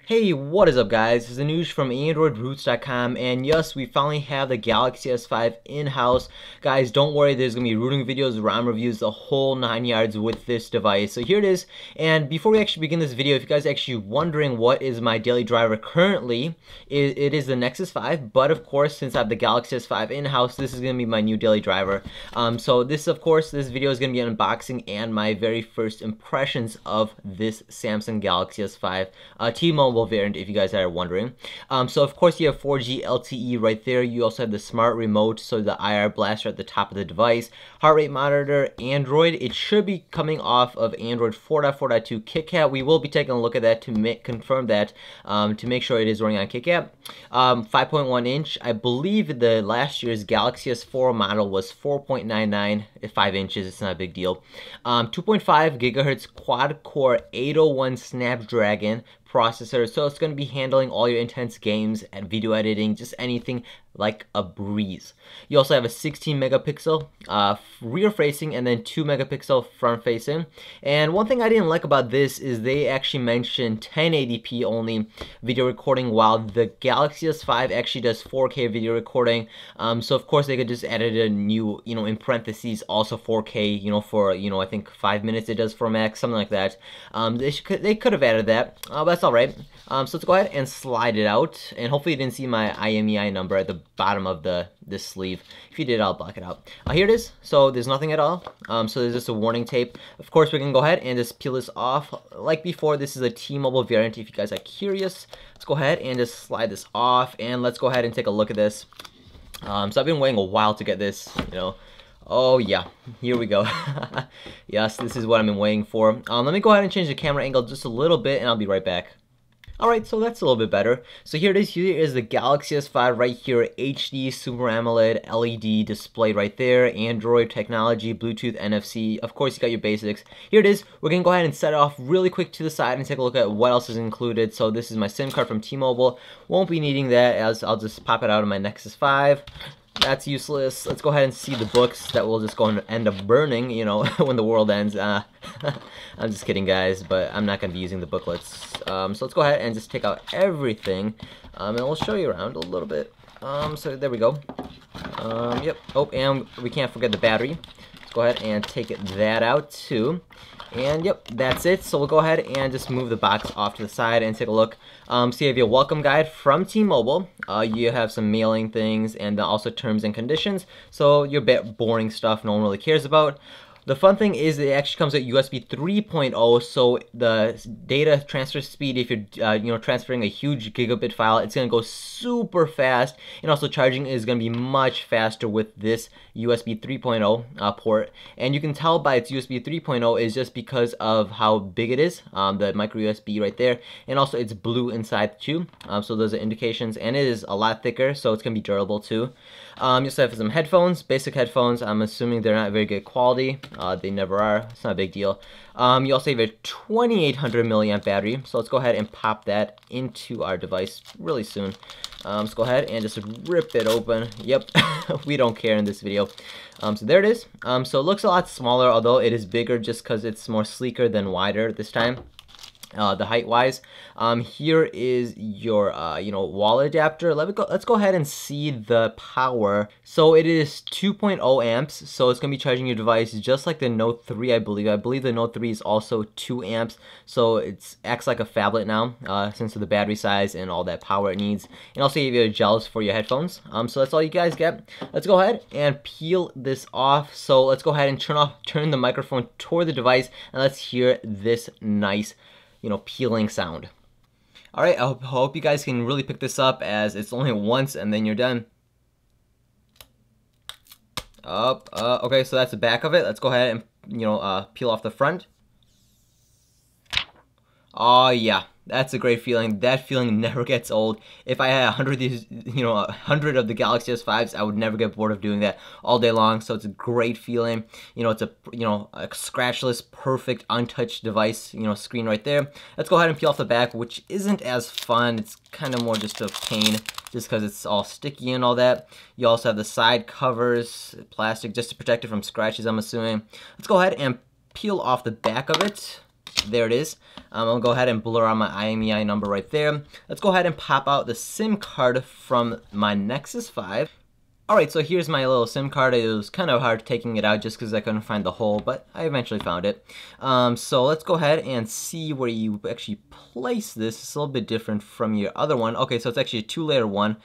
Hey, what is up guys? This is Anuj from AndroidRoots.com, and yes, we finally have the Galaxy S5 in-house. Guys, don't worry, there's going to be rooting videos, ROM reviews, the whole 9 yards with this device. So here it is, and before we actually begin this video, if you guys are actually wondering what is my daily driver currently, it is the Nexus 5, but of course, since I have the Galaxy S5 in-house, this is going to be my new daily driver. So this video is going to be an unboxing and my very first impressions of this Samsung Galaxy S5 T-Mobile variant, if you guys are wondering. So of course you have 4G LTE right there. You also have the smart remote, so the IR blaster at the top of the device, heart rate monitor, Android. It should be coming off of Android 4.4.2 KitKat. We will be taking a look at that to confirm that, to make sure it is running on KitKat. 5.1 inch. I believe the last year's Galaxy S4 model was 4.99 at 5 inches. It's not a big deal. 2.5 gigahertz quad core 801 Snapdragon processor, so it's going to be handling all your intense games and video editing, just anything like a breeze. You also have a 16 megapixel rear facing and then 2 megapixel front facing. And one thing I didn't like about this is they actually mentioned 1080p only video recording, while the Galaxy S5 actually does 4K video recording. So of course they could just edit a new, in parentheses, also 4K, for, I think 5 minutes it does for Max, something like that. They could have added that, but that's all right. So let's go ahead and slide it out, and hopefully you didn't see my IMEI number at the bottom of this sleeve. If you did, I'll block it out. Here it is. So there's nothing at all. So there's just a warning tape. Of course, we can go ahead and just peel this off. Like before, this is a T-Mobile variant. If you guys are curious, let's go ahead and just slide this off, and let's go ahead and take a look at this. So I've been waiting a while to get this, Oh yeah, here we go. Yes, this is what I've been waiting for. Let me go ahead and change the camera angle just a little bit, and I'll be right back. Alright, so that's a little bit better. So here it is. Here is the Galaxy S5 right here. HD Super AMOLED LED display right there. Android technology, Bluetooth, NFC. Of course, you got your basics. Here it is. We're going to go ahead and set it off really quick to the side and take a look at what else is included. So this is my SIM card from T-Mobile. Won't be needing that, as I'll just pop it out of my Nexus 5. That's useless. Let's go ahead and see the books that will just go and end up burning, when the world ends. I'm just kidding, guys, but I'm not going to be using the booklets. So let's go ahead and just take out everything, and we'll show you around a little bit. So there we go. Yep. Oh, and we can't forget the battery. Let's go ahead and take that out too. And yep, that's it. So we'll go ahead and just move the box off to the side and take a look. So you have your welcome guide from T-Mobile. You have some mailing things and also terms and conditions. So your bit boring stuff no one really cares about. The fun thing is it actually comes with USB 3.0, so the data transfer speed, if you're transferring a huge gigabit file, it's going to go super fast, and also charging is going to be much faster with this USB 3.0 port. And you can tell by its USB 3.0 is just because of how big it is, the micro USB right there, and also it's blue inside too, so those are indications, and it is a lot thicker, so it's going to be durable too. You also have some headphones, basic headphones. I'm assuming they're not very good quality. They never are. It's not a big deal. You also have a 2800 milliamp battery. So let's go ahead and pop that into our device really soon. Let's go ahead and just rip it open. Yep, we don't care in this video. So there it is. So it looks a lot smaller, although it is bigger just because it's more sleeker than wider this time. The height wise. Here is your wall adapter. Let's go ahead and see the power. So it is 2.0 amps, so it's gonna be charging your device just like the Note 3, I believe. I believe the Note 3 is also 2 amps, so it acts like a phablet now, since of the battery size and all that power it needs. And also you have your gels for your headphones. So that's all you guys get. Let's go ahead and peel this off. So let's go ahead and turn the microphone toward the device, and let's hear this nice peeling sound. Alright, I hope you guys can really pick this up, as it's only once and then you're done. Okay, so that's the back of it. Let's go ahead and, peel off the front. Oh yeah, that's a great feeling. That feeling never gets old. If I had 100 of these, 100 of the Galaxy S5s, I would never get bored of doing that all day long. So it's a great feeling. It's a a scratchless, perfect, untouched device. Screen right there. Let's go ahead and peel off the back, which isn't as fun. It's kind of more just a pain, just because it's all sticky and all that. You also have the side covers, plastic, just to protect it from scratches, I'm assuming. Let's go ahead and peel off the back of it. There it is. I'll go ahead and blur out my IMEI number right there. Let's go ahead and pop out the SIM card from my Nexus 5. Alright, so here's my little SIM card. It was kind of hard taking it out just because I couldn't find the hole, but I eventually found it. So let's go ahead and see where you actually place this. It's a little bit different from your other one. Okay, so it's actually a 2-layer one.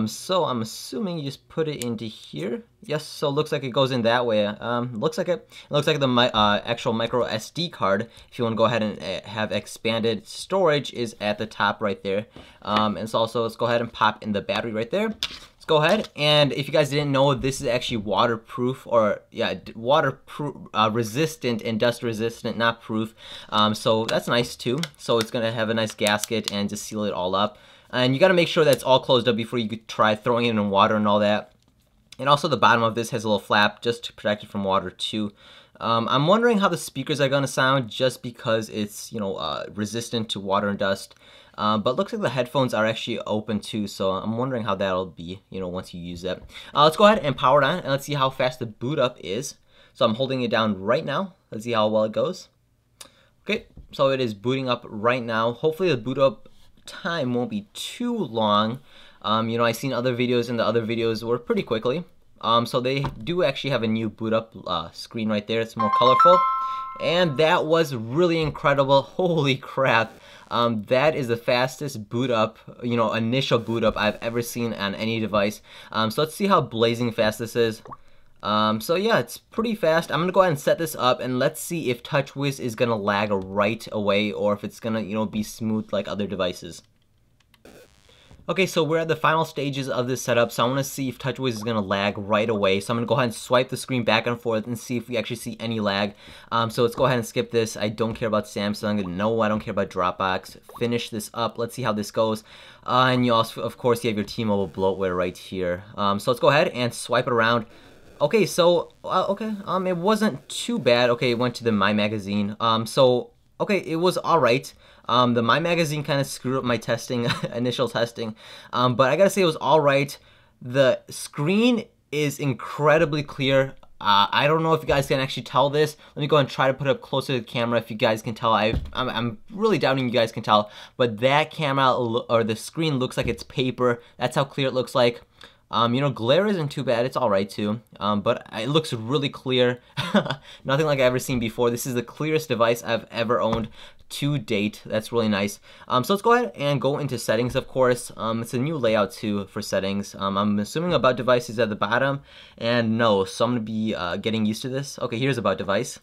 So I'm assuming you just put it into here. Yes, so it looks like it goes in that way. Looks like it. It looks like the actual micro SD card, if you want to go ahead and have expanded storage, is at the top right there. And so also, let's go ahead and pop in the battery right there. Let's go ahead, and if you guys didn't know, this is actually waterproof, or yeah, waterproof, resistant and dust resistant, not proof. So that's nice too. So it's gonna have a nice gasket and just seal it all up. And you gotta make sure that's all closed up before you could try throwing it in water and all that. And also the bottom of this has a little flap just to protect it from water too. I'm wondering how the speakers are gonna sound, just because it's, you know, resistant to water and dust. But looks like the headphones are actually open too, so I'm wondering how that'll be, you know, once you use that. Let's go ahead and power it on, and let's see how fast the boot up is. So I'm holding it down right now. Let's see how well it goes. Okay, so it is booting up right now. Hopefully the boot up time won't be too long. You know, I've seen other videos, and the other videos were pretty quickly. So they do actually have a new boot up screen right there. It's more colorful. And that was really incredible. Holy crap. That is the fastest boot up, you know, initial boot up I've ever seen on any device. So let's see how blazing fast this is. So yeah, it's pretty fast. I'm gonna go ahead and set this up, and let's see if TouchWiz is gonna lag right away, or if it's gonna, you know, be smooth like other devices. Okay, so we're at the final stages of this setup, so I want to see if TouchWiz is going to lag right away. So I'm going to go ahead and swipe the screen back and forth and see if we actually see any lag. So let's go ahead and skip this. I don't care about Samsung. No, I don't care about Dropbox. Finish this up. Let's see how this goes. And you also, of course, you have your T-Mobile bloatware right here. So let's go ahead and swipe it around. Okay, so, it wasn't too bad. Okay, it went to the My Magazine. Okay, it was alright. The My Magazine kind of screwed up my testing, initial testing, but I gotta say it was alright. The screen is incredibly clear. I don't know if you guys can actually tell this. Let me go and try to put it up closer to the camera if you guys can tell. I'm really doubting you guys can tell, but that camera, or the screen, looks like it's paper. That's how clear it looks like. You know, glare isn't too bad. It's alright too. But it looks really clear. Nothing like I've ever seen before. This is the clearest device I've ever owned to date. That's really nice. So let's go ahead and go into settings, of course. It's a new layout too for settings. I'm assuming about devices at the bottom, and no, so I'm gonna be getting used to this. Okay, here's about device.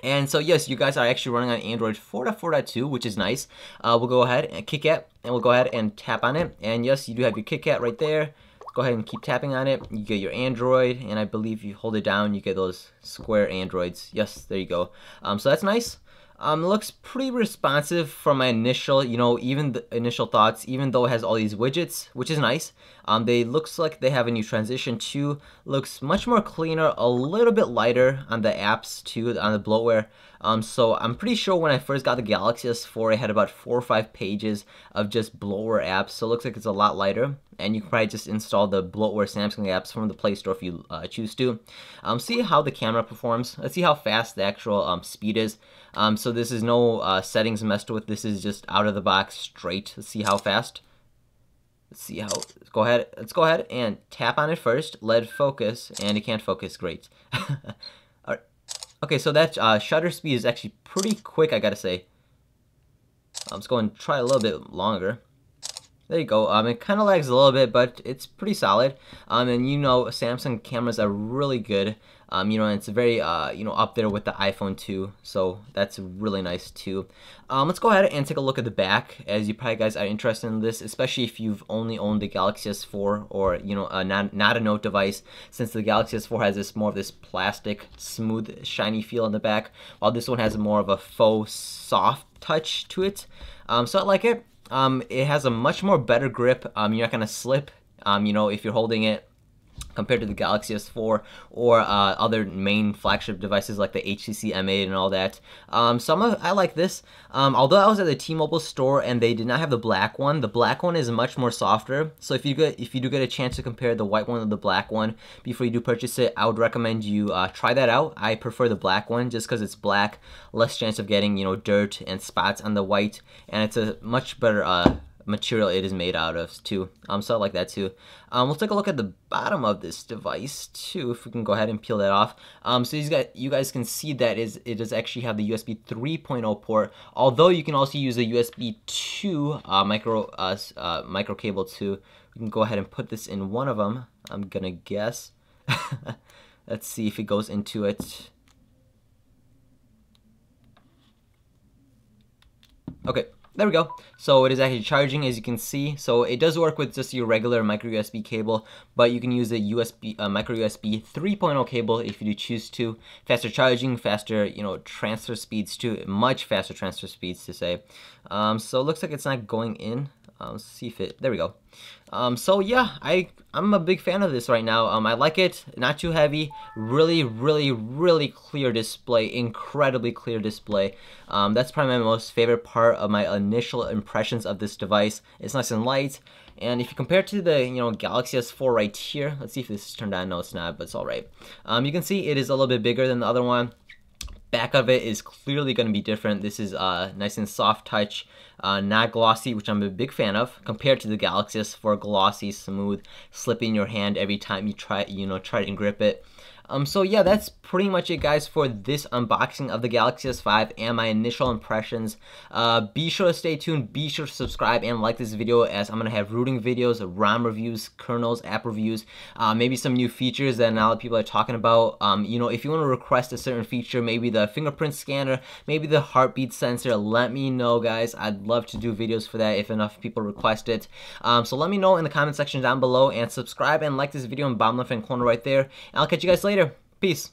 And so yes, you guys are actually running on Android 4.4.2, which is nice. We'll go ahead and KitKat, and we'll go ahead and tap on it. And yes, you do have your KitKat right there. Go ahead and keep tapping on it. You get your Android, and I believe you hold it down, you get those square Androids. Yes, there you go. So that's nice. It looks pretty responsive from my initial, you know, even the initial thoughts, even though it has all these widgets, which is nice. They looks like they have a new transition too. Looks much more cleaner, a little bit lighter on the apps too, on the bloatware. So I'm pretty sure when I first got the Galaxy S4, it had about 4 or 5 pages of just bloatware apps. So it looks like it's a lot lighter, and you can probably just install the bloatware Samsung apps from the Play Store if you choose to. See how the camera performs. Let's see how fast the actual speed is. So this is no settings messed with. This is just out of the box straight. Let's see how fast. Let's see how. Let's go ahead and tap on it first. Let it focus, and it can't focus. Great. All right. Okay, so that shutter speed is actually pretty quick, I gotta say. Let's go and try a little bit longer. There you go. It kind of lags a little bit, but it's pretty solid. And you know, Samsung cameras are really good. You know, and it's very, you know, up there with the iPhone 2. So that's really nice too. Let's go ahead and take a look at the back, as you probably guys are interested in this, especially if you've only owned the Galaxy S4, or, you know, not a Note device, since the Galaxy S4 has this more of this plastic, smooth, shiny feel in the back, while this one has more of a faux, soft touch to it. So I like it. It has a much more better grip. You're not gonna slip, you know, if you're holding it. compared to the Galaxy S4 or other main flagship devices like the HTC M8 and all that. I like this. Although I was at the T-Mobile store and they did not have the black one, the black one is much more softer. So if you do get a chance to compare the white one to the black one before you do purchase it, I would recommend you try that out. I prefer the black one just because it's black, less chance of getting, you know, dirt and spots on the white, and it's a much better material it is made out of too. So I like that too. We'll take a look at the bottom of this device too, if we can go ahead and peel that off. So you guys can see that it does actually have the USB 3.0 port, although you can also use a USB 2 micro cable too. We can go ahead and put this in one of them, I'm gonna guess. Let's see if it goes into it. Okay, there we go. So it is actually charging, as you can see. So it does work with just your regular micro USB cable, but you can use a micro USB 3.0 cable if you do choose to. Faster charging, faster, you know, transfer speeds too, much faster transfer speeds to say. So it looks like it's not going in. Let's see if it, there we go. So yeah, I'm a big fan of this right now. I like it, not too heavy, really clear display, incredibly clear display. That's probably my most favorite part of my initial impressions of this device. It's nice and light, and if you compare it to the, you know, Galaxy S4 right here, let's see if this is turned on. No, it's not, but it's all right. You can see it is a little bit bigger than the other one. Back of it is clearly going to be different. This is nice and soft touch, not glossy, which I'm a big fan of, compared to the Galaxy S4 glossy, smooth, slip in your hand every time you try to grip it. So yeah, that's pretty much it, guys, for this unboxing of the Galaxy S5 and my initial impressions. Be sure to stay tuned, be sure to subscribe and like this video, as I'm going to have rooting videos, ROM reviews, kernels, app reviews, maybe some new features that a lot of people are talking about. You know, if you want to request a certain feature, maybe the fingerprint scanner, maybe the heartbeat sensor, let me know, guys. I'd love to do videos for that if enough people request it. So let me know in the comment section down below, and subscribe and like this video in the bottom left hand corner right there, and I'll catch you guys later. Peace.